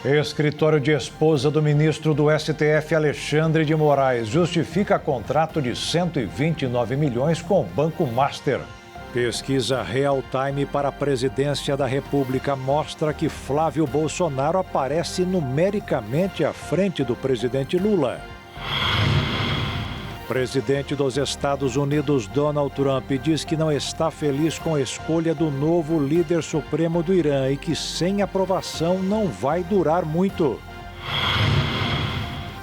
Escritório de esposa do ministro do STF, Alexandre de Moraes, justifica contrato de 129 milhões com o Banco Master. Pesquisa Real Time para a presidência da República mostra que Flávio Bolsonaro aparece numericamente à frente do presidente Lula. Presidente dos Estados Unidos, Donald Trump, diz que não está feliz com a escolha do novo líder supremo do Irã e que sem aprovação não vai durar muito.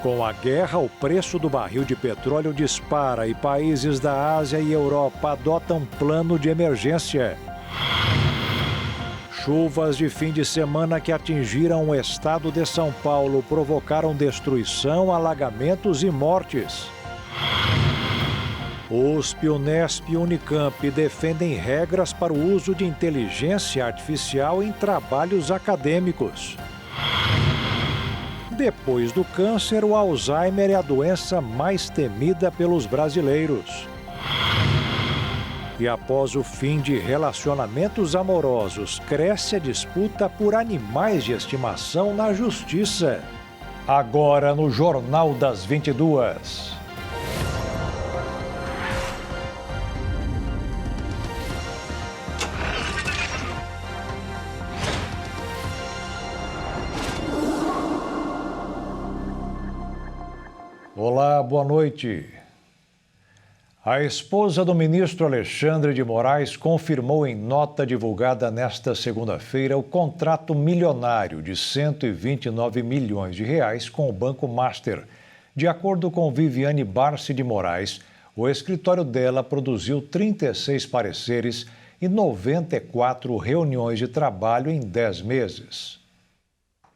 Com a guerra, o preço do barril de petróleo dispara e países da Ásia e Europa adotam plano de emergência. Chuvas de fim de semana que atingiram o estado de São Paulo provocaram destruição, alagamentos e mortes. USP, Unesp e Unicamp defendem regras para o uso de inteligência artificial em trabalhos acadêmicos. Depois do câncer, o Alzheimer é a doença mais temida pelos brasileiros. E após o fim de relacionamentos amorosos, cresce a disputa por animais de estimação na justiça. Agora no Jornal das 22. Olá, boa noite. A esposa do ministro Alexandre de Moraes confirmou em nota divulgada nesta segunda-feira o contrato milionário de 129 milhões de reais com o Banco Master. De acordo com Viviane Barsi de Moraes, o escritório dela produziu 36 pareceres e 94 reuniões de trabalho em 10 meses.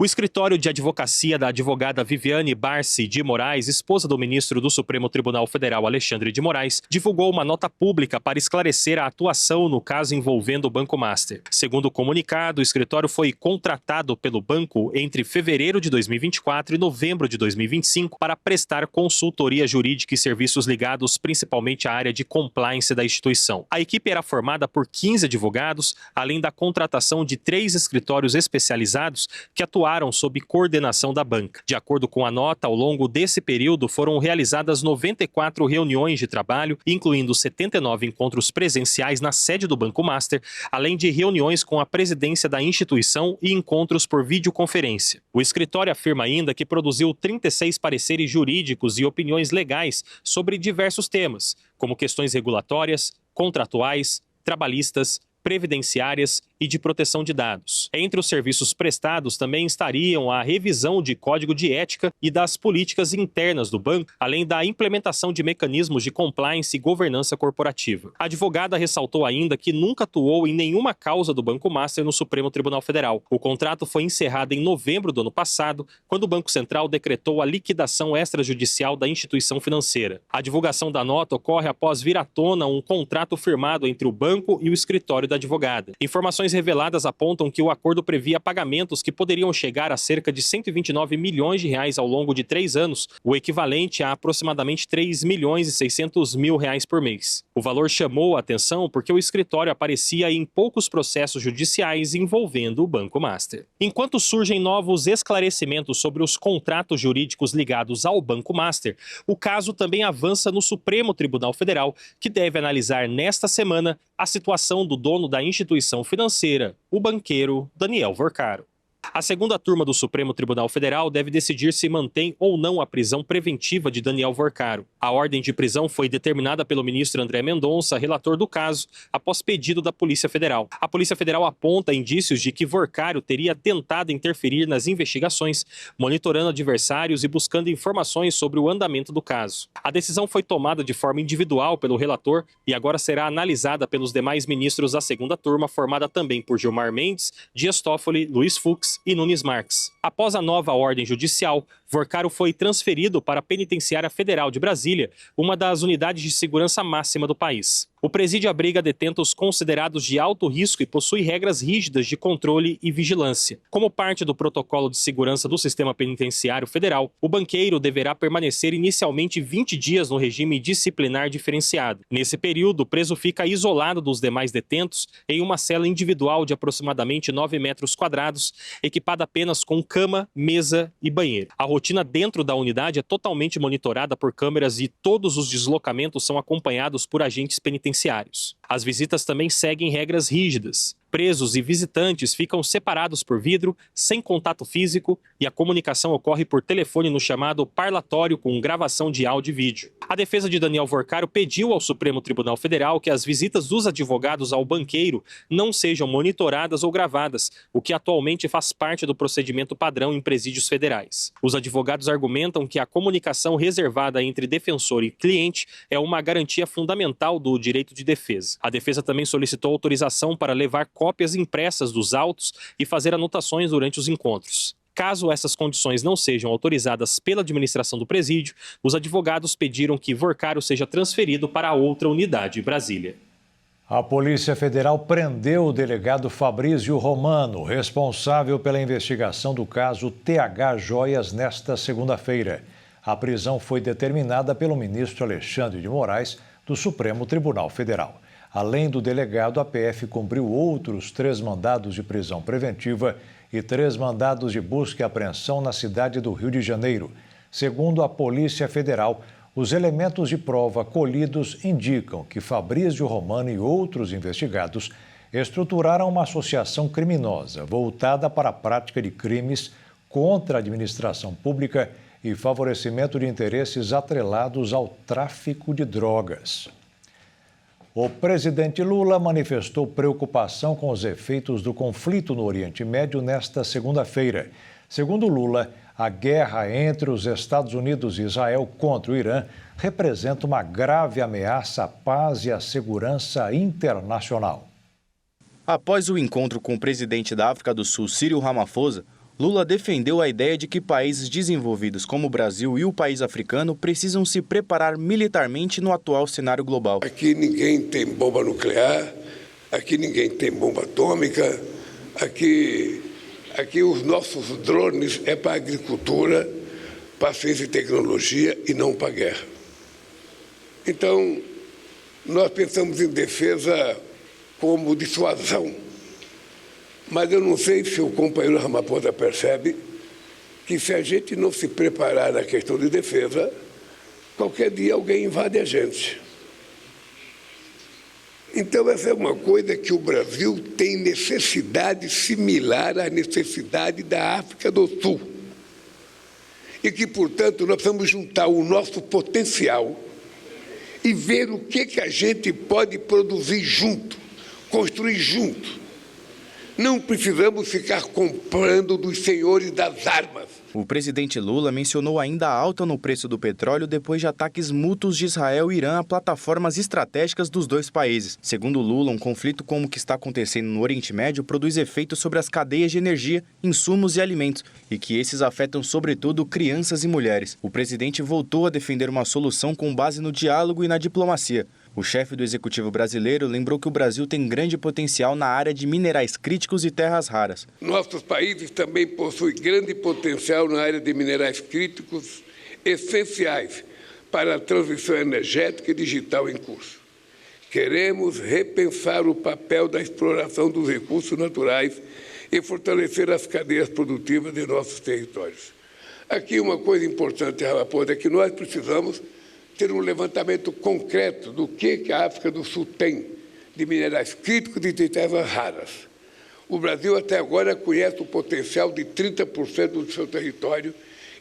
O escritório de advocacia da advogada Viviane Barsi de Moraes, esposa do ministro do Supremo Tribunal Federal Alexandre de Moraes, divulgou uma nota pública para esclarecer a atuação no caso envolvendo o Banco Master. Segundo o comunicado, o escritório foi contratado pelo banco entre fevereiro de 2024 e novembro de 2025 para prestar consultoria jurídica e serviços ligados principalmente à área de compliance da instituição. A equipe era formada por 15 advogados, além da contratação de 3 escritórios especializados que atuaram sob coordenação da banca. De acordo com a nota, ao longo desse período foram realizadas 94 reuniões de trabalho, incluindo 79 encontros presenciais na sede do Banco Master, além de reuniões com a presidência da instituição e encontros por videoconferência. O escritório afirma ainda que produziu 36 pareceres jurídicos e opiniões legais sobre diversos temas, como questões regulatórias, contratuais, trabalhistas, previdenciárias e de proteção de dados. Entre os serviços prestados também estariam a revisão de código de ética e das políticas internas do banco, além da implementação de mecanismos de compliance e governança corporativa. A advogada ressaltou ainda que nunca atuou em nenhuma causa do Banco Master no Supremo Tribunal Federal. O contrato foi encerrado em novembro do ano passado, quando o Banco Central decretou a liquidação extrajudicial da instituição financeira. A divulgação da nota ocorre após vir à tona um contrato firmado entre o banco e o escritório da advogada. Informações reveladas apontam que o acordo previa pagamentos que poderiam chegar a cerca de 129 milhões de reais ao longo de 3 anos, o equivalente a aproximadamente 3 milhões e 600 mil reais por mês. O valor chamou a atenção porque o escritório aparecia em poucos processos judiciais envolvendo o Banco Master. Enquanto surgem novos esclarecimentos sobre os contratos jurídicos ligados ao Banco Master, o caso também avança no Supremo Tribunal Federal, que deve analisar nesta semana a situação do dono da instituição financeira, o banqueiro Daniel Vorcaro. A segunda turma do Supremo Tribunal Federal deve decidir se mantém ou não a prisão preventiva de Daniel Vorcaro. A ordem de prisão foi determinada pelo ministro André Mendonça, relator do caso, após pedido da Polícia Federal. A Polícia Federal aponta indícios de que Vorcaro teria tentado interferir nas investigações, monitorando adversários e buscando informações sobre o andamento do caso. A decisão foi tomada de forma individual pelo relator e agora será analisada pelos demais ministros da segunda turma, formada também por Gilmar Mendes, Dias Toffoli, Luiz Fux e Nunes Marques. Após a nova ordem judicial, Vorcaro foi transferido para a Penitenciária Federal de Brasília, uma das unidades de segurança máxima do país. O presídio abriga detentos considerados de alto risco e possui regras rígidas de controle e vigilância. Como parte do protocolo de segurança do sistema penitenciário federal, o banqueiro deverá permanecer inicialmente 20 dias no regime disciplinar diferenciado. Nesse período, o preso fica isolado dos demais detentos em uma cela individual de aproximadamente 9 metros quadrados, equipada apenas com cama, mesa e banheiro. A rotina dentro da unidade é totalmente monitorada por câmeras e todos os deslocamentos são acompanhados por agentes penitenciários. As visitas também seguem regras rígidas. Presos e visitantes ficam separados por vidro, sem contato físico, e a comunicação ocorre por telefone no chamado parlatório com gravação de áudio e vídeo. A defesa de Daniel Vorcaro pediu ao Supremo Tribunal Federal que as visitas dos advogados ao banqueiro não sejam monitoradas ou gravadas, o que atualmente faz parte do procedimento padrão em presídios federais. Os advogados argumentam que a comunicação reservada entre defensor e cliente é uma garantia fundamental do direito de defesa. A defesa também solicitou autorização para levar cópias impressas dos autos e fazer anotações durante os encontros. Caso essas condições não sejam autorizadas pela administração do presídio, os advogados pediram que Vorcaro seja transferido para outra unidade em Brasília. A Polícia Federal prendeu o delegado Fabrício Romano, responsável pela investigação do caso TH Joias, nesta segunda-feira. A prisão foi determinada pelo ministro Alexandre de Moraes, do Supremo Tribunal Federal. Além do delegado, a PF cumpriu outros 3 mandados de prisão preventiva e 3 mandados de busca e apreensão na cidade do Rio de Janeiro. Segundo a Polícia Federal, os elementos de prova colhidos indicam que Fabrício Romano e outros investigados estruturaram uma associação criminosa voltada para a prática de crimes contra a administração pública e favorecimento de interesses atrelados ao tráfico de drogas. O presidente Lula manifestou preocupação com os efeitos do conflito no Oriente Médio nesta segunda-feira. Segundo Lula, a guerra entre os Estados Unidos e Israel contra o Irã representa uma grave ameaça à paz e à segurança internacional. Após o encontro com o presidente da África do Sul, Cyril Ramaphosa, Lula defendeu a ideia de que países desenvolvidos como o Brasil e o país africano precisam se preparar militarmente no atual cenário global. Aqui ninguém tem bomba nuclear, aqui ninguém tem bomba atômica, aqui os nossos drones é para agricultura, para ciência e tecnologia e não para guerra. Então, nós pensamos em defesa como dissuasão. Mas eu não sei se o companheiro Ramaphosa percebe que se a gente não se preparar na questão de defesa, qualquer dia alguém invade a gente. Então essa é uma coisa que o Brasil tem necessidade similar à necessidade da África do Sul. E que, portanto, nós precisamos juntar o nosso potencial e ver o que a gente pode produzir junto, construir junto. Não precisamos ficar comprando dos senhores das armas. O presidente Lula mencionou ainda a alta no preço do petróleo depois de ataques mútuos de Israel e Irã a plataformas estratégicas dos dois países. Segundo Lula, um conflito como o que está acontecendo no Oriente Médio produz efeitos sobre as cadeias de energia, insumos e alimentos, e que esses afetam sobretudo crianças e mulheres. O presidente voltou a defender uma solução com base no diálogo e na diplomacia. O chefe do executivo brasileiro lembrou que o Brasil tem grande potencial na área de minerais críticos e terras raras. Nossos países também possuem grande potencial na área de minerais críticos essenciais para a transição energética e digital em curso. Queremos repensar o papel da exploração dos recursos naturais e fortalecer as cadeias produtivas de nossos territórios. Aqui uma coisa importante, Ramaphosa, é que nós precisamos ter um levantamento concreto do que a África do Sul tem de minerais críticos e de terras raras. O Brasil até agora conhece o potencial de 30% do seu território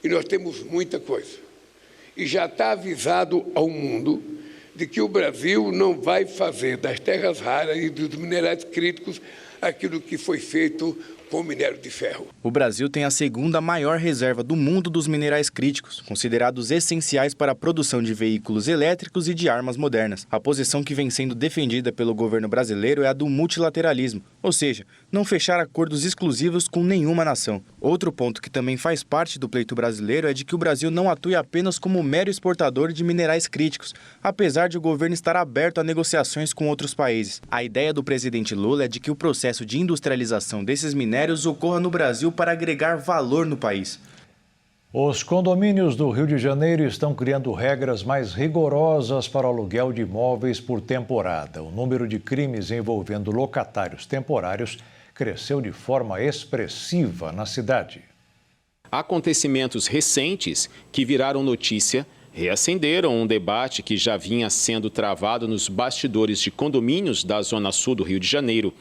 e nós temos muita coisa. E já está avisado ao mundo de que o Brasil não vai fazer das terras raras e dos minerais críticos aquilo que foi feito com o minério de ferro. O Brasil tem a segunda maior reserva do mundo dos minerais críticos, considerados essenciais para a produção de veículos elétricos e de armas modernas. A posição que vem sendo defendida pelo governo brasileiro é a do multilateralismo, ou seja, não fechar acordos exclusivos com nenhuma nação. Outro ponto que também faz parte do pleito brasileiro é de que o Brasil não atue apenas como mero exportador de minerais críticos, apesar de o governo estar aberto a negociações com outros países. A ideia do presidente Lula é de que o processo de industrialização desses minérios ocorra no Brasil para agregar valor no país. Os condomínios do Rio de Janeiro estão criando regras mais rigorosas para o aluguel de imóveis por temporada. O número de crimes envolvendo locatários temporários cresceu de forma expressiva na cidade. Acontecimentos recentes que viraram notícia reacenderam um debate que já vinha sendo travado nos bastidores de condomínios da Zona Sul do Rio de Janeiro.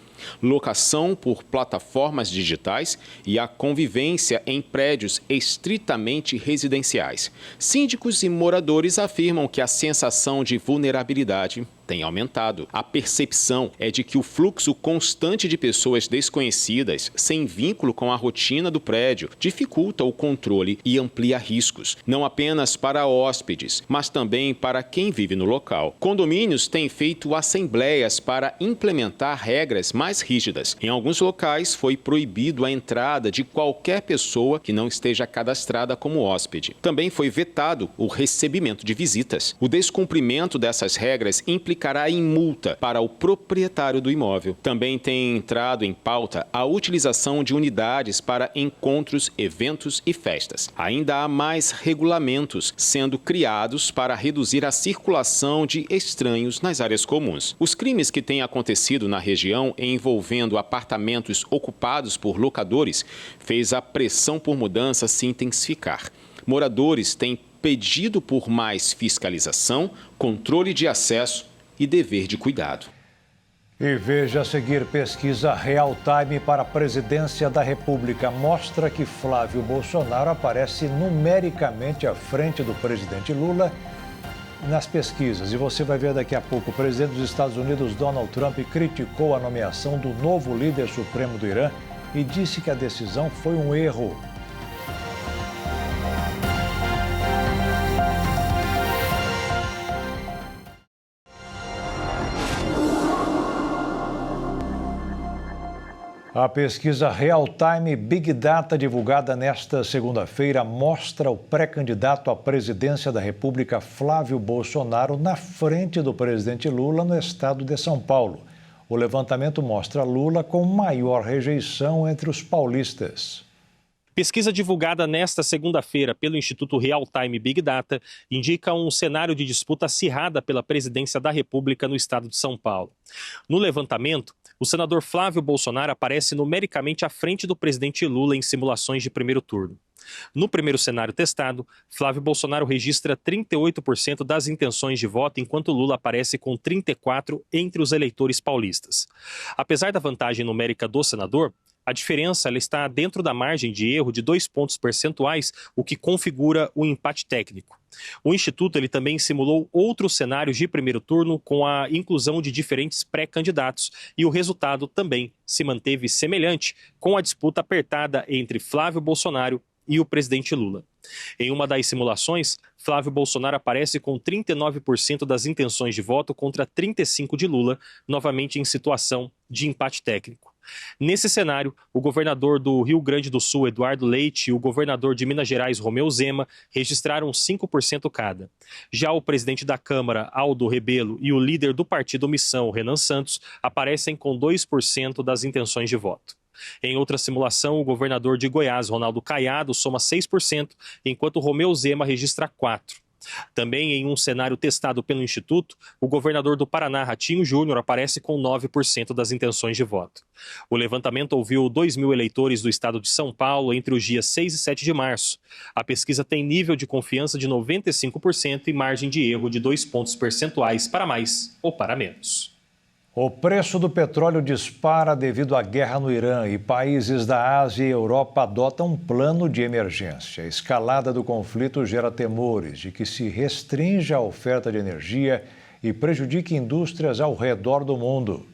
Locação por plataformas digitais e a convivência em prédios estritamente residenciais. Síndicos e moradores afirmam que a sensação de vulnerabilidade tem aumentado. A percepção é de que o fluxo constante de pessoas desconhecidas, sem vínculo com a rotina do prédio, dificulta o controle e amplia riscos, não apenas para hóspedes, mas também para quem vive no local. Condomínios têm feito assembleias para implementar regras mais rígidas. Em alguns locais, foi proibido a entrada de qualquer pessoa que não esteja cadastrada como hóspede. Também foi vetado o recebimento de visitas. O descumprimento dessas regras implicará em multa para o proprietário do imóvel. Também tem entrado em pauta a utilização de unidades para encontros, eventos e festas. Ainda há mais regulamentos sendo criados para reduzir a circulação de estranhos nas áreas comuns. Os crimes que têm acontecido na região envolvendo apartamentos ocupados por locadores fez a pressão por mudança se intensificar. Moradores têm pedido por mais fiscalização, controle de acesso e dever de cuidado. E veja a seguir, pesquisa Real Time para a presidência da República mostra que Flávio Bolsonaro aparece numericamente à frente do presidente Lula nas pesquisas. E você vai ver daqui a pouco, o presidente dos Estados Unidos, Donald Trump, criticou a nomeação do novo líder supremo do Irã e disse que a decisão foi um erro. A pesquisa Real Time Big Data, divulgada nesta segunda-feira, mostra o pré-candidato à presidência da República, Flávio Bolsonaro, na frente do presidente Lula no estado de São Paulo. O levantamento mostra Lula com maior rejeição entre os paulistas. Pesquisa divulgada nesta segunda-feira pelo Instituto Real Time Big Data indica um cenário de disputa acirrada pela presidência da República no estado de São Paulo. No levantamento, o senador Flávio Bolsonaro aparece numericamente à frente do presidente Lula em simulações de primeiro turno. No primeiro cenário testado, Flávio Bolsonaro registra 38% das intenções de voto, enquanto Lula aparece com 34% entre os eleitores paulistas. Apesar da vantagem numérica do senador, a diferença ela está dentro da margem de erro de 2 pontos percentuais, o que configura o empate técnico. O Instituto ele também simulou outros cenários de primeiro turno com a inclusão de diferentes pré-candidatos e o resultado também se manteve semelhante, com a disputa apertada entre Flávio Bolsonaro e o presidente Lula. Em uma das simulações, Flávio Bolsonaro aparece com 39% das intenções de voto contra 35% de Lula, novamente em situação de empate técnico. Nesse cenário, o governador do Rio Grande do Sul, Eduardo Leite, e o governador de Minas Gerais, Romeu Zema, registraram 5% cada. Já o presidente da Câmara, Aldo Rebelo, e o líder do partido Missão, Renan Santos, aparecem com 2% das intenções de voto. Em outra simulação, o governador de Goiás, Ronaldo Caiado, soma 6%, enquanto Romeu Zema registra 4%. Também em um cenário testado pelo Instituto, o governador do Paraná, Ratinho Júnior, aparece com 9% das intenções de voto. O levantamento ouviu 2.000 eleitores do estado de São Paulo entre os dias 6 e 7 de março. A pesquisa tem nível de confiança de 95% e margem de erro de 2 pontos percentuais para mais ou para menos. O preço do petróleo dispara devido à guerra no Irã e países da Ásia e Europa adotam um plano de emergência. A escalada do conflito gera temores de que se restrinja a oferta de energia e prejudique indústrias ao redor do mundo.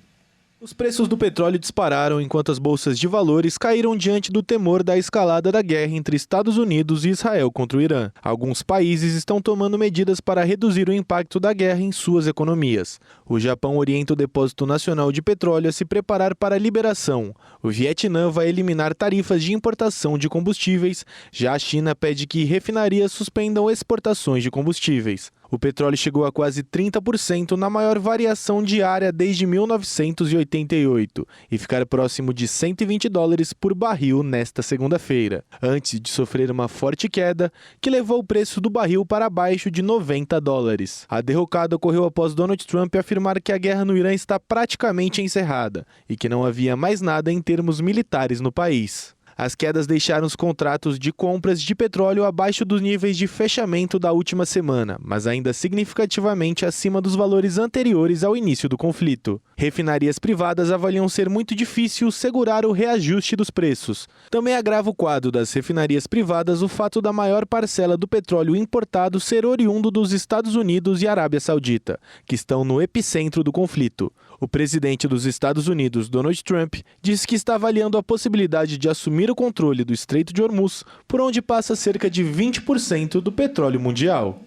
Os preços do petróleo dispararam enquanto as bolsas de valores caíram diante do temor da escalada da guerra entre Estados Unidos e Israel contra o Irã. Alguns países estão tomando medidas para reduzir o impacto da guerra em suas economias. O Japão orienta o Depósito Nacional de Petróleo a se preparar para a liberação. O Vietnã vai eliminar tarifas de importação de combustíveis. Já a China pede que refinarias suspendam exportações de combustíveis. O petróleo chegou a quase 30% na maior variação diária desde 1988 e ficar próximo de $120 por barril nesta segunda-feira, antes de sofrer uma forte queda que levou o preço do barril para abaixo de $90. A derrocada ocorreu após Donald Trump afirmar que a guerra no Irã está praticamente encerrada e que não havia mais nada em termos militares no país. As quedas deixaram os contratos de compras de petróleo abaixo dos níveis de fechamento da última semana, mas ainda significativamente acima dos valores anteriores ao início do conflito. Refinarias privadas avaliam ser muito difícil segurar o reajuste dos preços. Também agrava o quadro das refinarias privadas o fato da maior parcela do petróleo importado ser oriundo dos Estados Unidos e Arábia Saudita, que estão no epicentro do conflito. O presidente dos Estados Unidos, Donald Trump, disse que está avaliando a possibilidade de assumir o controle do Estreito de Hormuz, por onde passa cerca de 20% do petróleo mundial.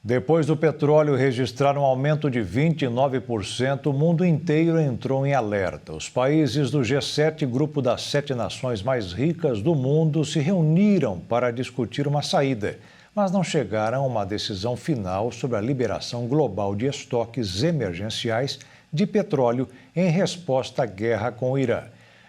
Depois do petróleo registrar um aumento de 29%, o mundo inteiro entrou em alerta. Os países do G7, grupo das 7 nações mais ricas do mundo, se reuniram para discutir uma saída, mas não chegaram a uma decisão final sobre a liberação global de estoques emergenciais de petróleo em resposta à guerra com o Irã.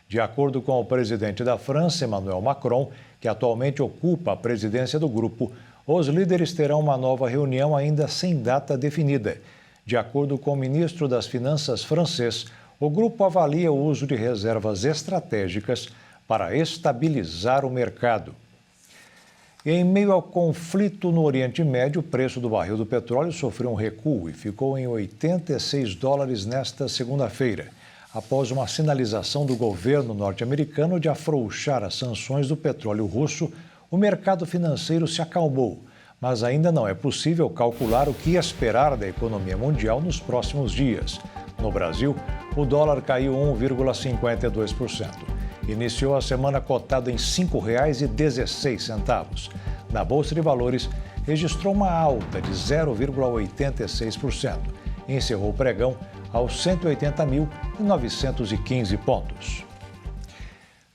De acordo com o presidente da França, Emmanuel Macron, que atualmente ocupa a presidência do grupo, os líderes terão uma nova reunião ainda sem data definida. De acordo com o ministro das Finanças francês, o grupo avalia o uso de reservas estratégicas para estabilizar o mercado. Em meio ao conflito no Oriente Médio, o preço do barril do petróleo sofreu um recuo e ficou em $86 nesta segunda-feira, após uma sinalização do governo norte-americano de afrouxar as sanções do petróleo russo. O mercado financeiro se acalmou, mas ainda não é possível calcular o que esperar da economia mundial nos próximos dias. No Brasil, o dólar caiu 1,52%. Iniciou a semana cotado em R$ 5,16. Na Bolsa de Valores, registrou uma alta de 0,86%. Encerrou o pregão aos 180.915 pontos.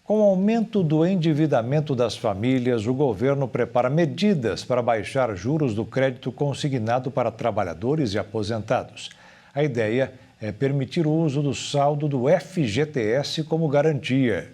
Com o aumento do endividamento das famílias, o governo prepara medidas para baixar juros do crédito consignado para trabalhadores e aposentados. A ideia é permitir o uso do saldo do FGTS como garantia.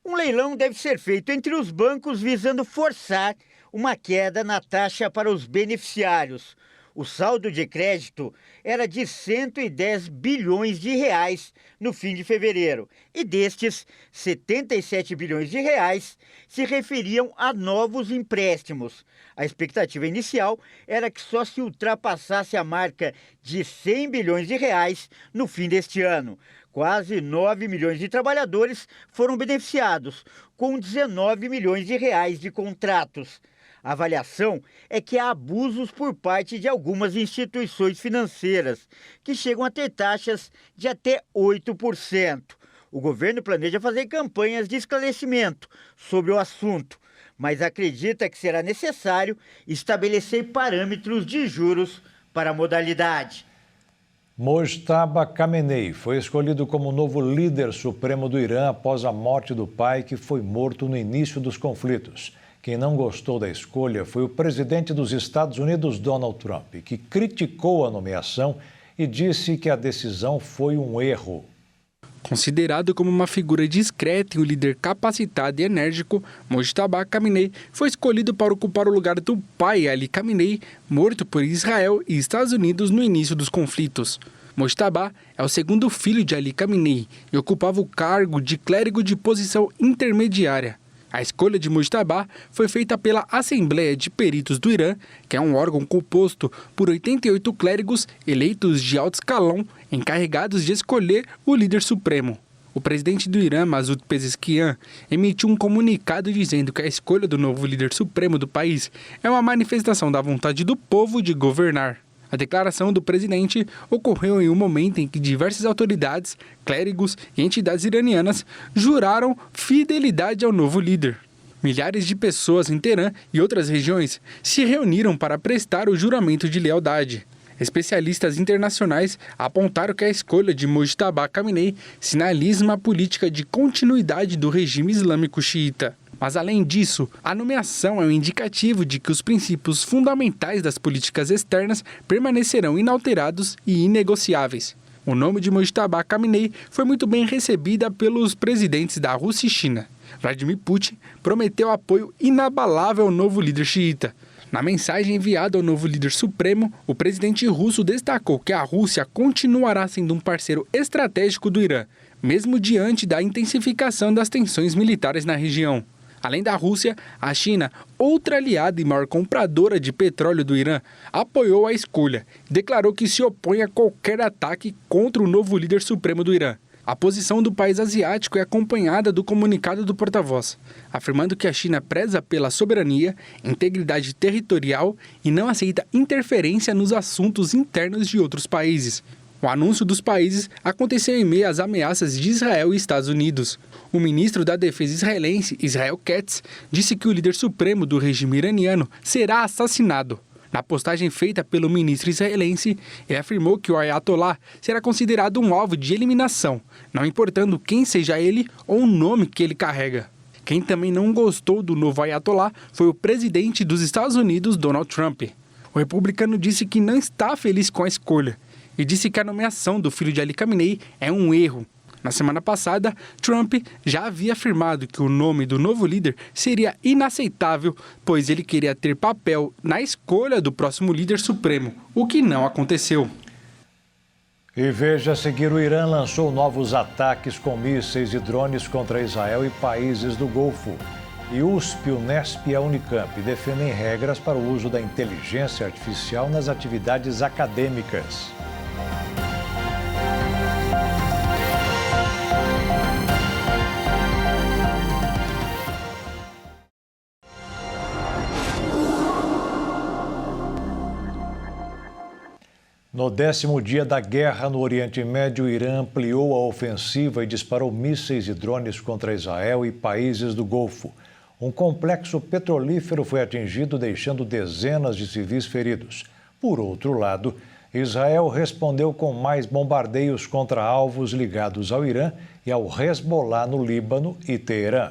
Um leilão deve ser feito entre os bancos visando forçar uma queda na taxa para os beneficiários. O saldo de crédito era de 110 bilhões de reais no fim de fevereiro. E destes, 77 bilhões de reais se referiam a novos empréstimos. A expectativa inicial era que só se ultrapassasse a marca de 100 bilhões de reais no fim deste ano. Quase 9 milhões de trabalhadores foram beneficiados, com 19 milhões de reais de contratos. A avaliação é que há abusos por parte de algumas instituições financeiras, que chegam a ter taxas de até 8%. O governo planeja fazer campanhas de esclarecimento sobre o assunto, mas acredita que será necessário estabelecer parâmetros de juros para a modalidade. Mojtaba Khamenei foi escolhido como novo líder supremo do Irã após a morte do pai, que foi morto no início dos conflitos. Quem não gostou da escolha foi o presidente dos Estados Unidos, Donald Trump, que criticou a nomeação e disse que a decisão foi um erro. Considerado como uma figura discreta e um líder capacitado e enérgico, Mojtaba Khamenei foi escolhido para ocupar o lugar do pai Ali Khamenei, morto por Israel e Estados Unidos no início dos conflitos. Mojtaba é o segundo filho de Ali Khamenei e ocupava o cargo de clérigo de posição intermediária. A escolha de Mojtaba foi feita pela Assembleia de Peritos do Irã, que é um órgão composto por 88 clérigos eleitos de alto escalão, encarregados de escolher o líder supremo. O presidente do Irã, Masoud Pezeshkian, emitiu um comunicado dizendo que a escolha do novo líder supremo do país é uma manifestação da vontade do povo de governar. A declaração do presidente ocorreu em um momento em que diversas autoridades, clérigos e entidades iranianas juraram fidelidade ao novo líder. Milhares de pessoas em Teherã e outras regiões se reuniram para prestar o juramento de lealdade. Especialistas internacionais apontaram que a escolha de Mojtaba Khamenei sinaliza uma política de continuidade do regime islâmico xiita. Mas, além disso, a nomeação é um indicativo de que os princípios fundamentais das políticas externas permanecerão inalterados e inegociáveis. O nome de Mojtaba Khamenei foi muito bem recebida pelos presidentes da Rússia e China. Vladimir Putin prometeu apoio inabalável ao novo líder xiita. Na mensagem enviada ao novo líder supremo, o presidente russo destacou que a Rússia continuará sendo um parceiro estratégico do Irã, mesmo diante da intensificação das tensões militares na região. Além da Rússia, a China, outra aliada e maior compradora de petróleo do Irã, apoiou a escolha e declarou que se opõe a qualquer ataque contra o novo líder supremo do Irã. A posição do país asiático é acompanhada do comunicado do porta-voz, afirmando que a China preza pela soberania, integridade territorial e não aceita interferência nos assuntos internos de outros países. O anúncio dos países aconteceu em meio às ameaças de Israel e Estados Unidos. O ministro da Defesa israelense, Israel Katz, disse que o líder supremo do regime iraniano será assassinado. Na postagem feita pelo ministro israelense, ele afirmou que o Ayatollah será considerado um alvo de eliminação, não importando quem seja ele ou o nome que ele carrega. Quem também não gostou do novo Ayatollah foi o presidente dos Estados Unidos, Donald Trump. O republicano disse que não está feliz com a escolha e disse que a nomeação do filho de Ali Khamenei é um erro. Na semana passada, Trump já havia afirmado que o nome do novo líder seria inaceitável, pois ele queria ter papel na escolha do próximo líder supremo, o que não aconteceu. E veja a seguir, o Irã lançou novos ataques com mísseis e drones contra Israel e países do Golfo. E USP, Unesp e a Unicamp defendem regras para o uso da inteligência artificial nas atividades acadêmicas. No 10º dia da guerra no Oriente Médio, o Irã ampliou a ofensiva e disparou mísseis e drones contra Israel e países do Golfo. Um complexo petrolífero foi atingido, deixando dezenas de civis feridos. Por outro lado, Israel respondeu com mais bombardeios contra alvos ligados ao Irã e ao Hezbollah no Líbano e Teherã.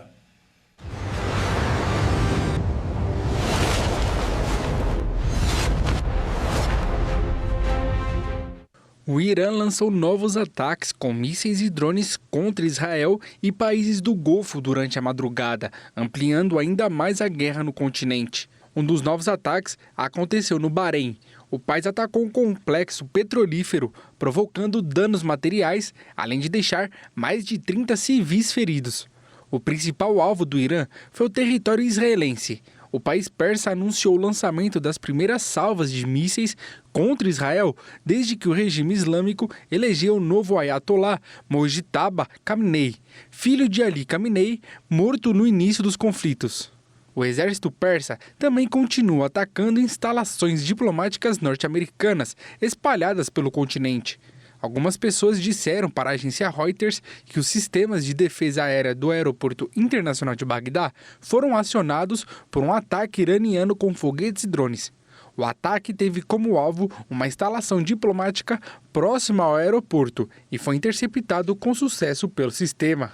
O Irã lançou novos ataques com mísseis e drones contra Israel e países do Golfo durante a madrugada, ampliando ainda mais a guerra no continente. Um dos novos ataques aconteceu no Bahrein. O país atacou um complexo petrolífero, provocando danos materiais, além de deixar mais de 30 civis feridos. O principal alvo do Irã foi o território israelense. O país persa anunciou o lançamento das primeiras salvas de mísseis contra Israel desde que o regime islâmico elegeu o novo Ayatollah Mojtaba Khamenei, filho de Ali Khamenei, morto no início dos conflitos. O exército persa também continua atacando instalações diplomáticas norte-americanas espalhadas pelo continente. Algumas pessoas disseram para a agência Reuters que os sistemas de defesa aérea do Aeroporto Internacional de Bagdá foram acionados por um ataque iraniano com foguetes e drones. O ataque teve como alvo uma instalação diplomática próxima ao aeroporto e foi interceptado com sucesso pelo sistema.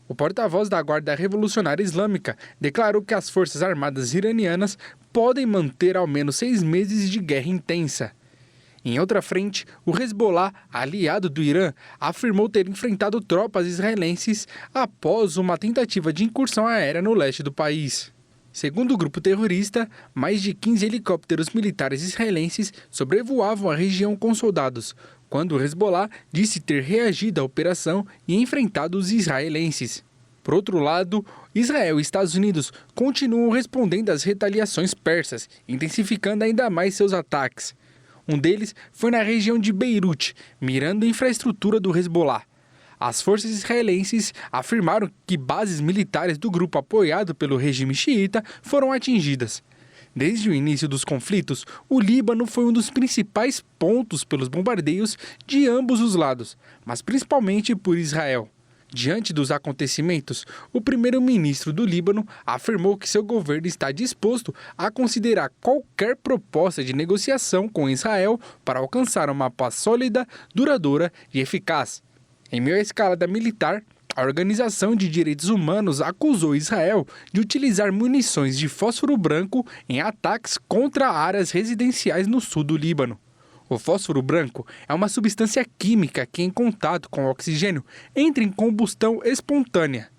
O porta-voz da Guarda Revolucionária Islâmica declarou que as forças armadas iranianas podem manter ao menos 6 meses de guerra intensa. Em outra frente, o Hezbollah, aliado do Irã, afirmou ter enfrentado tropas israelenses após uma tentativa de incursão aérea no leste do país. Segundo o grupo terrorista, mais de 15 helicópteros militares israelenses sobrevoavam a região com soldados, quando o Hezbollah disse ter reagido à operação e enfrentado os israelenses. Por outro lado, Israel e Estados Unidos continuam respondendo às retaliações persas, intensificando ainda mais seus ataques. Um deles foi na região de Beirute, mirando a infraestrutura do Hezbollah. As forças israelenses afirmaram que bases militares do grupo apoiado pelo regime xiita foram atingidas. Desde o início dos conflitos, o Líbano foi um dos principais pontos pelos bombardeios de ambos os lados, mas principalmente por Israel. Diante dos acontecimentos, o primeiro-ministro do Líbano afirmou que seu governo está disposto a considerar qualquer proposta de negociação com Israel para alcançar uma paz sólida, duradoura e eficaz. Em meio à escalada militar, a Organização de Direitos Humanos acusou Israel de utilizar munições de fósforo branco em ataques contra áreas residenciais no sul do Líbano. O fósforo branco é uma substância química que, em contato com o oxigênio, entra em combustão espontânea.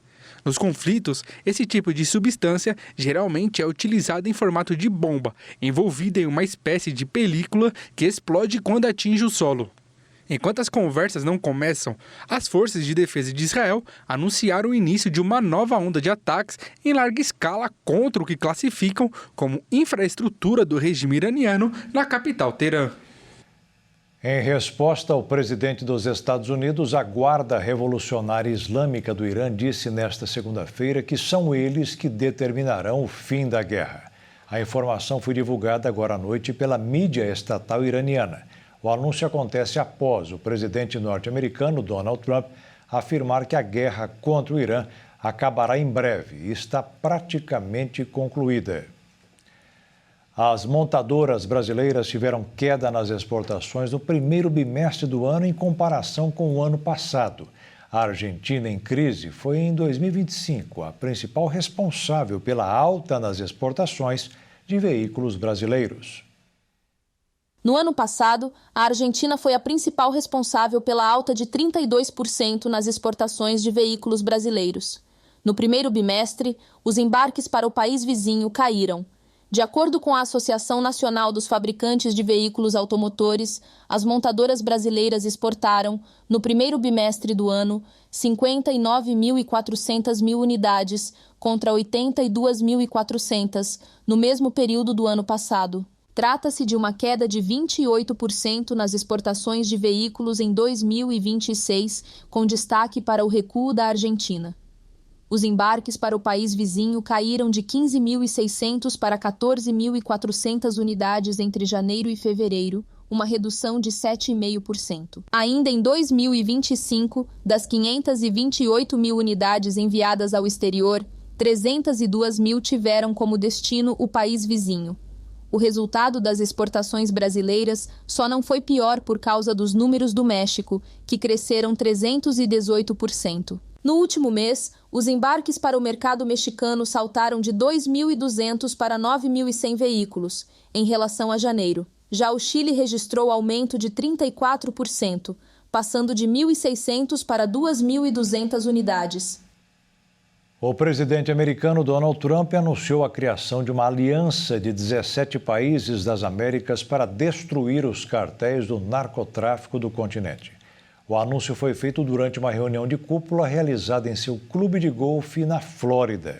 Nos conflitos, esse tipo de substância geralmente é utilizada em formato de bomba, envolvida em uma espécie de película que explode quando atinge o solo. Enquanto as conversas não começam, as forças de defesa de Israel anunciaram o início de uma nova onda de ataques em larga escala contra o que classificam como infraestrutura do regime iraniano na capital Teherã. Em resposta ao presidente dos Estados Unidos, a Guarda Revolucionária Islâmica do Irã disse nesta segunda-feira que são eles que determinarão o fim da guerra. A informação foi divulgada agora à noite pela mídia estatal iraniana. O anúncio acontece após o presidente norte-americano, Donald Trump, afirmar que a guerra contra o Irã acabará em breve e está praticamente concluída. As montadoras brasileiras tiveram queda nas exportações no primeiro bimestre do ano em comparação com o ano passado. A Argentina, em crise, foi em 2025 a principal responsável pela alta nas exportações de veículos brasileiros. No ano passado, a Argentina foi a principal responsável pela alta de 32% nas exportações de veículos brasileiros. No primeiro bimestre, os embarques para o país vizinho caíram. De acordo com a Associação Nacional dos Fabricantes de Veículos Automotores, as montadoras brasileiras exportaram, no primeiro bimestre do ano, 59.400 unidades contra 82.400 no mesmo período do ano passado. Trata-se de uma queda de 28% nas exportações de veículos em 2026, com destaque para o recuo da Argentina. Os embarques para o país vizinho caíram de 15.600 para 14.400 unidades entre janeiro e fevereiro, uma redução de 7,5%. Ainda em 2025, das 528 mil unidades enviadas ao exterior, 302 mil tiveram como destino o país vizinho. O resultado das exportações brasileiras só não foi pior por causa dos números do México, que cresceram 318%. No último mês, os embarques para o mercado mexicano saltaram de 2.200 para 9.100 veículos, em relação a janeiro. Já o Chile registrou aumento de 34%, passando de 1.600 para 2.200 unidades. O presidente americano Donald Trump anunciou a criação de uma aliança de 17 países das Américas para destruir os cartéis do narcotráfico do continente. O anúncio foi feito durante uma reunião de cúpula realizada em seu clube de golfe na Flórida.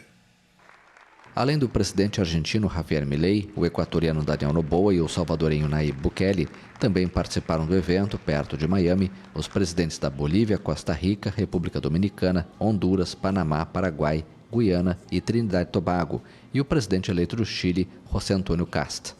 Além do presidente argentino Javier Milei, o equatoriano Daniel Noboa e o salvadorenho Nayib Bukele, também participaram do evento, perto de Miami, os presidentes da Bolívia, Costa Rica, República Dominicana, Honduras, Panamá, Paraguai, Guiana e Trinidad e Tobago, e o presidente eleito do Chile, José Antônio Kast.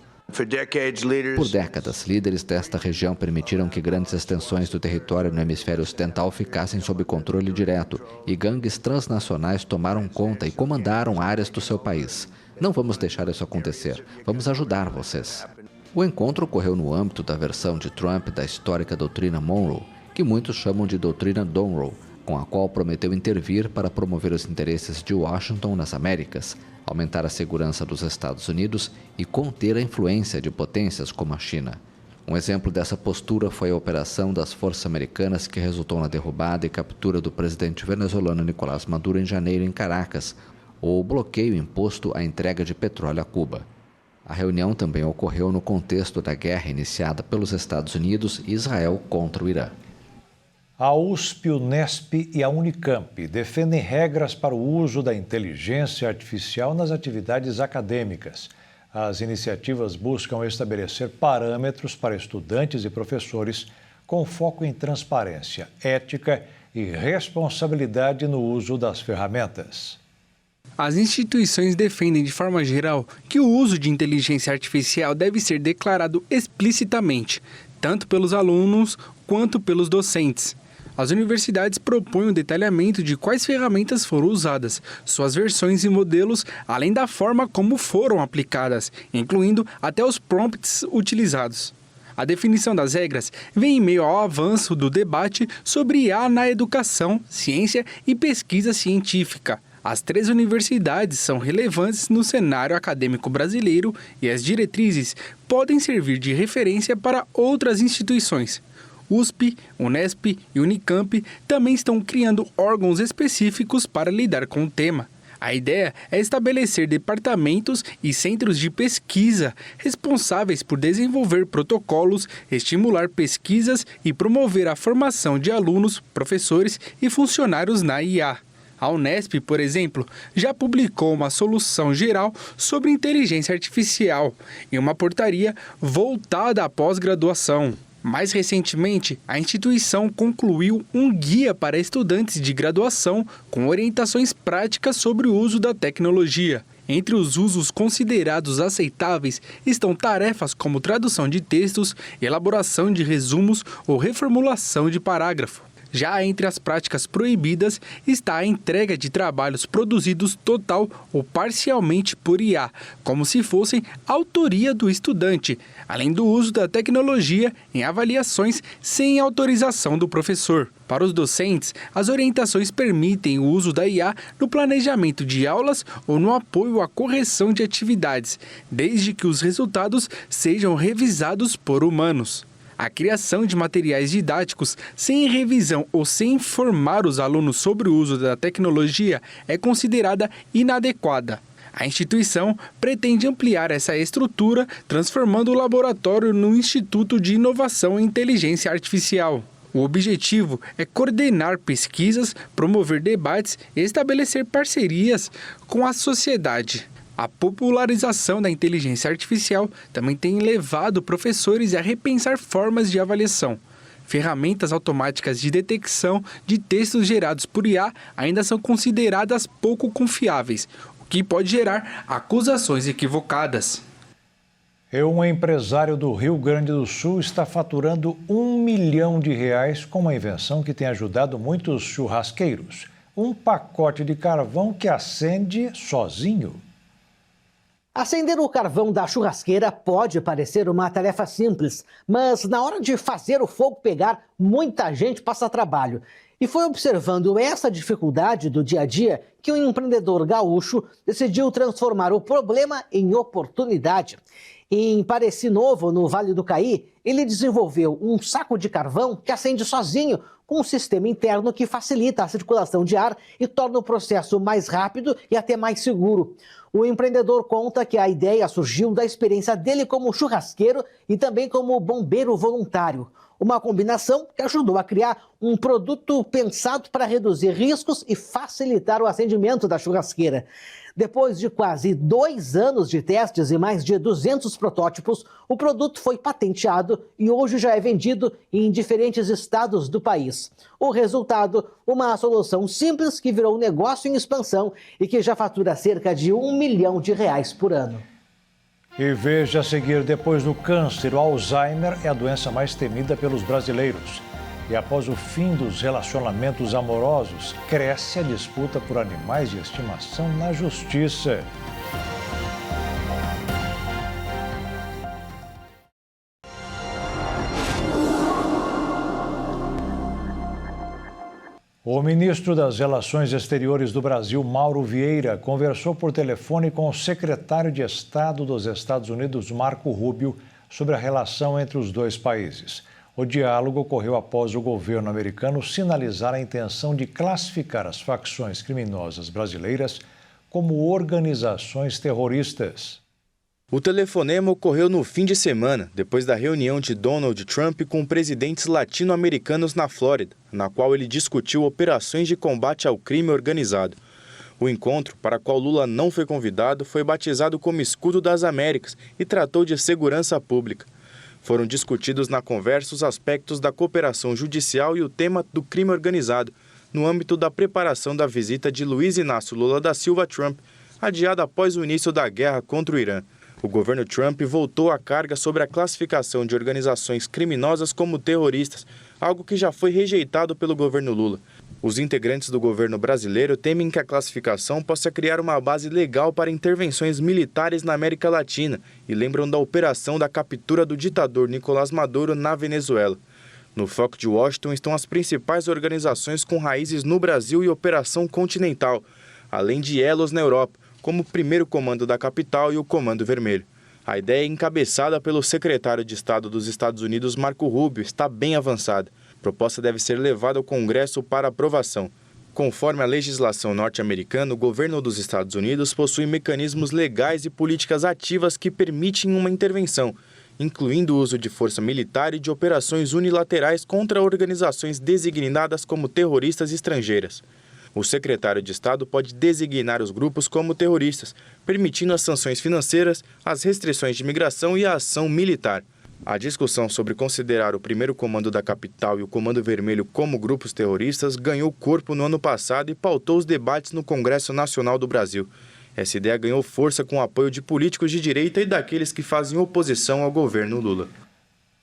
Por décadas, líderes desta região permitiram que grandes extensões do território no hemisfério ocidental ficassem sob controle direto e gangues transnacionais tomaram conta e comandaram áreas do seu país. Não vamos deixar isso acontecer. Vamos ajudar vocês. O encontro ocorreu no âmbito da versão de Trump da histórica doutrina Monroe, que muitos chamam de doutrina Donroe, com a qual prometeu intervir para promover os interesses de Washington nas Américas, aumentar a segurança dos Estados Unidos e conter a influência de potências como a China. Um exemplo dessa postura foi a operação das forças americanas que resultou na derrubada e captura do presidente venezuelano Nicolás Maduro em janeiro em Caracas, ou o bloqueio imposto à entrega de petróleo a Cuba. A reunião também ocorreu no contexto da guerra iniciada pelos Estados Unidos e Israel contra o Irã. A USP, Unesp e a Unicamp defendem regras para o uso da inteligência artificial nas atividades acadêmicas. As iniciativas buscam estabelecer parâmetros para estudantes e professores com foco em transparência, ética e responsabilidade no uso das ferramentas. As instituições defendem de forma geral que o uso de inteligência artificial deve ser declarado explicitamente, tanto pelos alunos quanto pelos docentes. As universidades propõem um detalhamento de quais ferramentas foram usadas, suas versões e modelos, além da forma como foram aplicadas, incluindo até os prompts utilizados. A definição das regras vem em meio ao avanço do debate sobre IA na educação, ciência e pesquisa científica. As 3 universidades são relevantes no cenário acadêmico brasileiro e as diretrizes podem servir de referência para outras instituições. USP, Unesp e Unicamp também estão criando órgãos específicos para lidar com o tema. A ideia é estabelecer departamentos e centros de pesquisa responsáveis por desenvolver protocolos, estimular pesquisas e promover a formação de alunos, professores e funcionários na IA. A Unesp, por exemplo, já publicou uma solução geral sobre inteligência artificial em uma portaria voltada à pós-graduação. Mais recentemente, a instituição concluiu um guia para estudantes de graduação com orientações práticas sobre o uso da tecnologia. Entre os usos considerados aceitáveis estão tarefas como tradução de textos, elaboração de resumos ou reformulação de parágrafo. Já entre as práticas proibidas está a entrega de trabalhos produzidos total ou parcialmente por IA, como se fossem autoria do estudante, além do uso da tecnologia em avaliações sem autorização do professor. Para os docentes, as orientações permitem o uso da IA no planejamento de aulas ou no apoio à correção de atividades, desde que os resultados sejam revisados por humanos. A criação de materiais didáticos sem revisão ou sem informar os alunos sobre o uso da tecnologia é considerada inadequada. A instituição pretende ampliar essa estrutura, transformando o laboratório no Instituto de Inovação e Inteligência Artificial. O objetivo é coordenar pesquisas, promover debates e estabelecer parcerias com a sociedade. A popularização da inteligência artificial também tem levado professores a repensar formas de avaliação. Ferramentas automáticas de detecção de textos gerados por IA ainda são consideradas pouco confiáveis, o que pode gerar acusações equivocadas. Um empresário do Rio Grande do Sul está faturando R$1 milhão com uma invenção que tem ajudado muitos churrasqueiros. Um pacote de carvão que acende sozinho. Acender o carvão da churrasqueira pode parecer uma tarefa simples, mas na hora de fazer o fogo pegar, muita gente passa trabalho. E foi observando essa dificuldade do dia a dia que um empreendedor gaúcho decidiu transformar o problema em oportunidade. Em Pareci Novo, no Vale do Caí, ele desenvolveu um saco de carvão que acende sozinho, com um sistema interno que facilita a circulação de ar e torna o processo mais rápido e até mais seguro. O empreendedor conta que a ideia surgiu da experiência dele como churrasqueiro e também como bombeiro voluntário. Uma combinação que ajudou a criar um produto pensado para reduzir riscos e facilitar o acendimento da churrasqueira. Depois de quase 2 anos de testes e mais de 200 protótipos, o produto foi patenteado e hoje já é vendido em diferentes estados do país. O resultado, uma solução simples que virou um negócio em expansão e que já fatura cerca de R$1 milhão por ano. E veja a seguir, depois do câncer, o Alzheimer é a doença mais temida pelos brasileiros. E após o fim dos relacionamentos amorosos, cresce a disputa por animais de estimação na justiça. O ministro das Relações Exteriores do Brasil, Mauro Vieira, conversou por telefone com o secretário de Estado dos Estados Unidos, Marco Rubio, sobre a relação entre os dois países. O diálogo ocorreu após o governo americano sinalizar a intenção de classificar as facções criminosas brasileiras como organizações terroristas. O telefonema ocorreu no fim de semana, depois da reunião de Donald Trump com presidentes latino-americanos na Flórida, na qual ele discutiu operações de combate ao crime organizado. O encontro, para o qual Lula não foi convidado, foi batizado como Escudo das Américas e tratou de segurança pública. Foram discutidos na conversa os aspectos da cooperação judicial e o tema do crime organizado, no âmbito da preparação da visita de Luiz Inácio Lula da Silva Trump, adiada após o início da guerra contra o Irã. O governo Trump voltou a carga sobre a classificação de organizações criminosas como terroristas, algo que já foi rejeitado pelo governo Lula. Os integrantes do governo brasileiro temem que a classificação possa criar uma base legal para intervenções militares na América Latina e lembram da operação da captura do ditador Nicolás Maduro na Venezuela. No foco de Washington estão as principais organizações com raízes no Brasil e Operação Continental, além de elos na Europa, como o Primeiro Comando da Capital e o Comando Vermelho. A ideia, encabeçada pelo secretário de Estado dos Estados Unidos, Marco Rubio, está bem avançada. A proposta deve ser levada ao Congresso para aprovação. Conforme a legislação norte-americana, o governo dos Estados Unidos possui mecanismos legais e políticas ativas que permitem uma intervenção, incluindo o uso de força militar e de operações unilaterais contra organizações designadas como terroristas estrangeiras. O secretário de Estado pode designar os grupos como terroristas, permitindo as sanções financeiras, as restrições de imigração e a ação militar. A discussão sobre considerar o Primeiro Comando da Capital e o Comando Vermelho como grupos terroristas ganhou corpo no ano passado e pautou os debates no Congresso Nacional do Brasil. Essa ideia ganhou força com o apoio de políticos de direita e daqueles que fazem oposição ao governo Lula.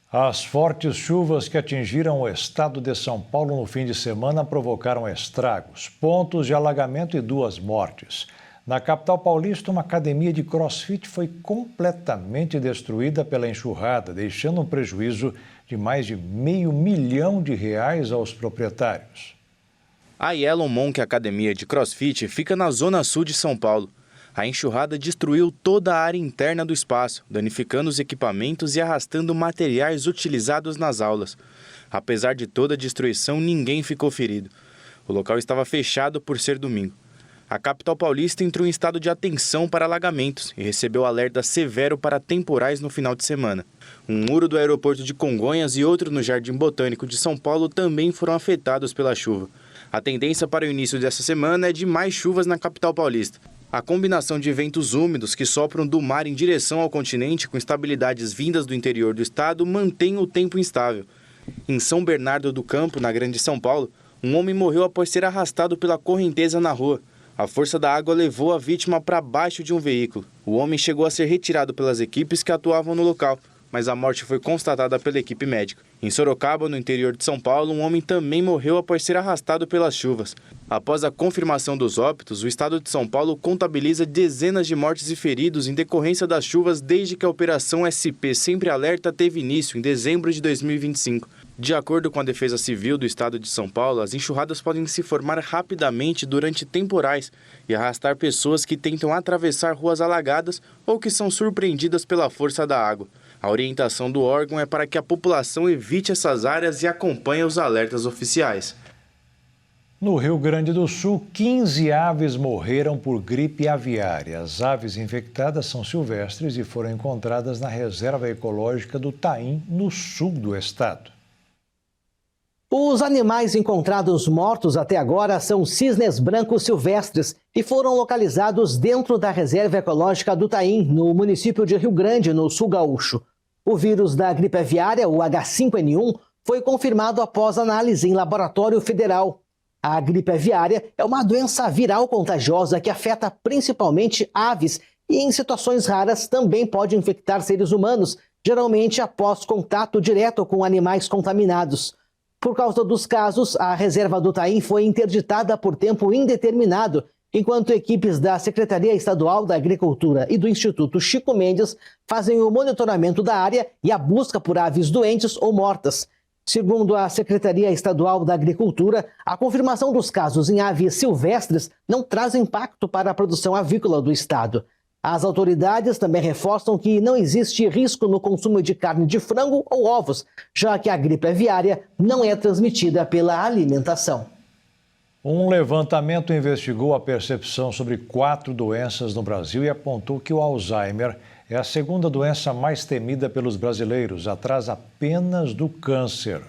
As fortes chuvas que atingiram o estado de São Paulo no fim de semana provocaram estragos, pontos de alagamento e 2 mortes. Na capital paulista, uma academia de crossfit foi completamente destruída pela enxurrada, deixando um prejuízo de mais de R$500 milhão aos proprietários. A Yellow Monk Academia de CrossFit fica na zona sul de São Paulo. A enxurrada destruiu toda a área interna do espaço, danificando os equipamentos e arrastando materiais utilizados nas aulas. Apesar de toda a destruição, ninguém ficou ferido. O local estava fechado por ser domingo. A capital paulista entrou em estado de atenção para alagamentos e recebeu alerta severo para temporais no final de semana. Um muro do aeroporto de Congonhas e outro no Jardim Botânico de São Paulo também foram afetados pela chuva. A tendência para o início dessa semana é de mais chuvas na capital paulista. A combinação de ventos úmidos que sopram do mar em direção ao continente com estabilidades vindas do interior do estado mantém o tempo instável. Em São Bernardo do Campo, na Grande São Paulo, um homem morreu após ser arrastado pela correnteza na rua. A força da água levou a vítima para baixo de um veículo. O homem chegou a ser retirado pelas equipes que atuavam no local, mas a morte foi constatada pela equipe médica. Em Sorocaba, no interior de São Paulo, um homem também morreu após ser arrastado pelas chuvas. Após a confirmação dos óbitos, o estado de São Paulo contabiliza dezenas de mortes e feridos em decorrência das chuvas desde que a Operação SP Sempre Alerta teve início em dezembro de 2025. De acordo com a Defesa Civil do estado de São Paulo, as enxurradas podem se formar rapidamente durante temporais e arrastar pessoas que tentam atravessar ruas alagadas ou que são surpreendidas pela força da água. A orientação do órgão é para que a população evite essas áreas e acompanhe os alertas oficiais. No Rio Grande do Sul, 15 aves morreram por gripe aviária. As aves infectadas são silvestres e foram encontradas na reserva ecológica do Taim, no sul do estado. Os animais encontrados mortos até agora são cisnes brancos silvestres e foram localizados dentro da reserva ecológica do Taim, no município de Rio Grande, no sul gaúcho. O vírus da gripe aviária, o H5N1, foi confirmado após análise em laboratório federal. A gripe aviária é uma doença viral contagiosa que afeta principalmente aves e, em situações raras, também pode infectar seres humanos, geralmente após contato direto com animais contaminados. Por causa dos casos, a reserva do Taim foi interditada por tempo indeterminado, enquanto equipes da Secretaria Estadual da Agricultura e do Instituto Chico Mendes fazem o monitoramento da área e a busca por aves doentes ou mortas. Segundo a Secretaria Estadual da Agricultura, a confirmação dos casos em aves silvestres não traz impacto para a produção avícola do estado. As autoridades também reforçam que não existe risco no consumo de carne de frango ou ovos, já que a gripe aviária não é transmitida pela alimentação. Um levantamento investigou a percepção sobre 4 doenças no Brasil e apontou que o Alzheimer é a segunda doença mais temida pelos brasileiros, atrás apenas do câncer.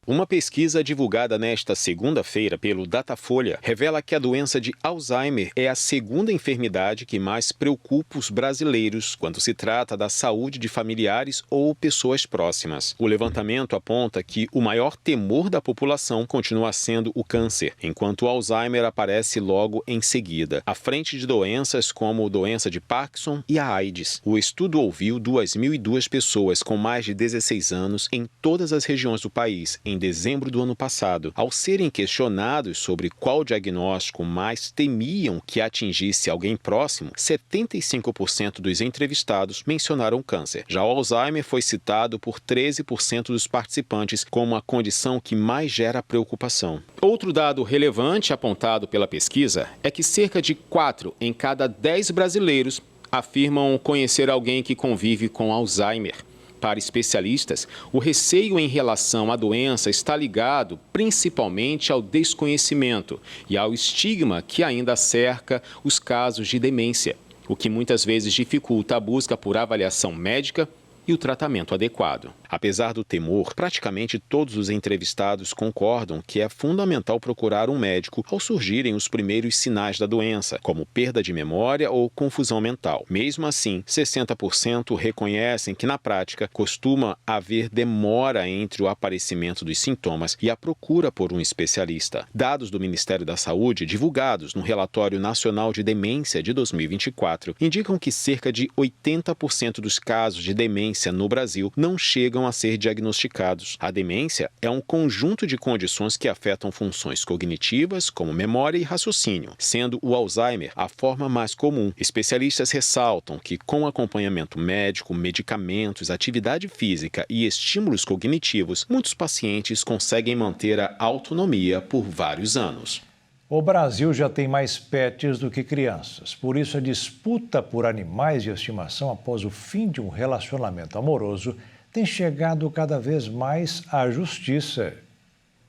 Uma pesquisa divulgada nesta segunda-feira pelo Datafolha revela que a doença de Alzheimer é a segunda enfermidade que mais preocupa os brasileiros quando se trata da saúde de familiares ou pessoas próximas. O levantamento aponta que o maior temor da população continua sendo o câncer, enquanto o Alzheimer aparece logo em seguida, à frente de doenças como doença de Parkinson e a AIDS. O estudo ouviu 2.002 pessoas com mais de 16 anos em todas as regiões do país, em dezembro do ano passado. Ao serem questionados sobre qual diagnóstico mais temiam que atingisse alguém próximo, 75% dos entrevistados mencionaram câncer. Já o Alzheimer foi citado por 13% dos participantes como a condição que mais gera preocupação. Outro dado relevante apontado pela pesquisa é que cerca de 4 em cada 10 brasileiros afirmam conhecer alguém que convive com Alzheimer. Para especialistas, o receio em relação à doença está ligado principalmente ao desconhecimento e ao estigma que ainda cerca os casos de demência, o que muitas vezes dificulta a busca por avaliação médica e o tratamento adequado. Apesar do temor, praticamente todos os entrevistados concordam que é fundamental procurar um médico ao surgirem os primeiros sinais da doença, como perda de memória ou confusão mental. Mesmo assim, 60% reconhecem que, na prática, costuma haver demora entre o aparecimento dos sintomas e a procura por um especialista. Dados do Ministério da Saúde, divulgados no Relatório Nacional de Demência de 2024, indicam que cerca de 80% dos casos de demência no Brasil não chegam a ser diagnosticados. A demência é um conjunto de condições que afetam funções cognitivas, como memória e raciocínio, sendo o Alzheimer a forma mais comum. Especialistas ressaltam que, com acompanhamento médico, medicamentos, atividade física e estímulos cognitivos, muitos pacientes conseguem manter a autonomia por vários anos. O Brasil já tem mais pets do que crianças. Por isso, a disputa por animais de estimação após o fim de um relacionamento amoroso tem chegado cada vez mais à justiça.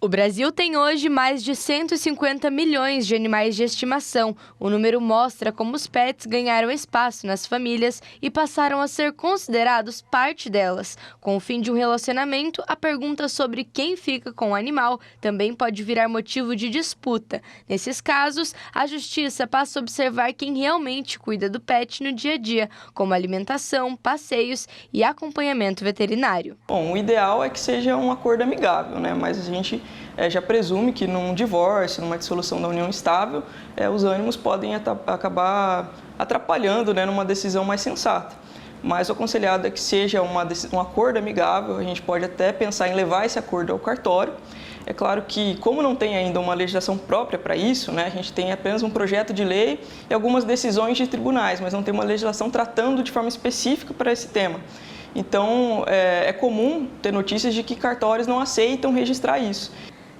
O Brasil tem hoje mais de 150 milhões de animais de estimação. O número mostra como os pets ganharam espaço nas famílias e passaram a ser considerados parte delas. Com o fim de um relacionamento, a pergunta sobre quem fica com o animal também pode virar motivo de disputa. Nesses casos, a justiça passa a observar quem realmente cuida do pet no dia a dia, como alimentação, passeios e acompanhamento veterinário. Bom, o ideal é que seja um acordo amigável, né? Mas a gente já presume que num divórcio, numa dissolução da união estável, os ânimos podem acabar atrapalhando, né, numa decisão mais sensata. Mas o aconselhado é que seja um acordo amigável, a gente pode até pensar em levar esse acordo ao cartório. É claro que, como não tem ainda uma legislação própria para isso, né, a gente tem apenas um projeto de lei e algumas decisões de tribunais, mas não tem uma legislação tratando de forma específica para esse tema. Então, é comum ter notícias de que cartórios não aceitam registrar isso.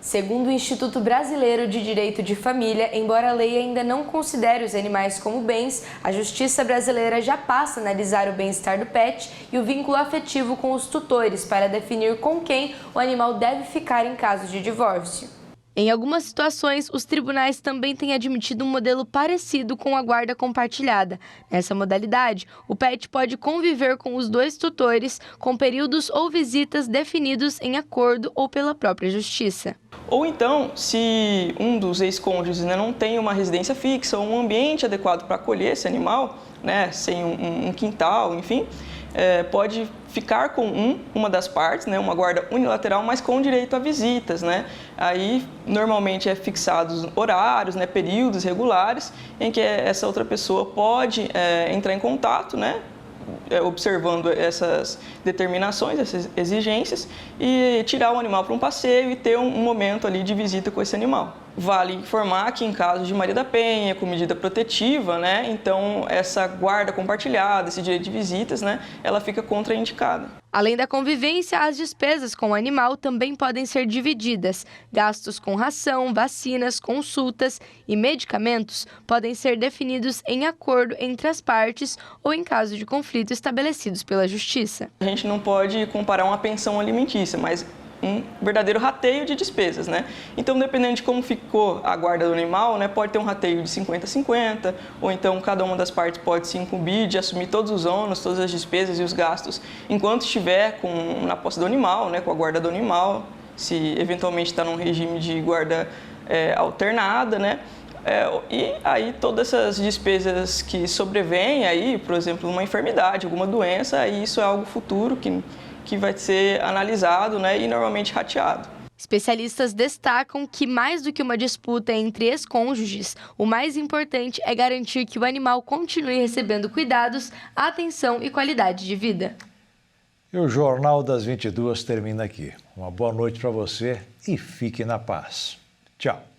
Segundo o Instituto Brasileiro de Direito de Família, embora a lei ainda não considere os animais como bens, a Justiça brasileira já passa a analisar o bem-estar do pet e o vínculo afetivo com os tutores para definir com quem o animal deve ficar em caso de divórcio. Em algumas situações, os tribunais também têm admitido um modelo parecido com a guarda compartilhada. Nessa modalidade, o pet pode conviver com os dois tutores com períodos ou visitas definidos em acordo ou pela própria justiça. Ou então, se um dos ex-cônjuges não tem uma residência fixa ou um ambiente adequado para acolher esse animal, né, sem um quintal, enfim, pode ficar com uma das partes, né, uma guarda unilateral, mas com direito a visitas, né? Aí, normalmente, fixados horários, né, períodos regulares, em que essa outra pessoa pode entrar em contato, né, observando essas determinações, essas exigências, e tirar o animal para um passeio e ter um momento ali de visita com esse animal. Vale informar que em caso de Maria da Penha, com medida protetiva, né, então essa guarda compartilhada, esse direito de visitas, né, ela fica contraindicada. Além da convivência, as despesas com o animal também podem ser divididas. Gastos com ração, vacinas, consultas e medicamentos podem ser definidos em acordo entre as partes ou em caso de conflito estabelecidos pela Justiça. A gente não pode comparar uma pensão alimentícia, mas um verdadeiro rateio de despesas, né? Então, dependendo de como ficou a guarda do animal, né, pode ter um rateio de 50-50, ou então cada uma das partes pode se incumbir de assumir todos os ônus, todas as despesas e os gastos, enquanto estiver na posse do animal, né, com a guarda do animal, se eventualmente está num regime de guarda alternada, né? E aí todas essas despesas que sobrevêm aí, por exemplo, uma enfermidade, alguma doença, aí isso é algo futuro que vai ser analisado, né, e normalmente rateado. Especialistas destacam que, mais do que uma disputa entre ex-cônjuges, o mais importante é garantir que o animal continue recebendo cuidados, atenção e qualidade de vida. E o Jornal das 22 termina aqui. Uma boa noite para você e fique na paz. Tchau.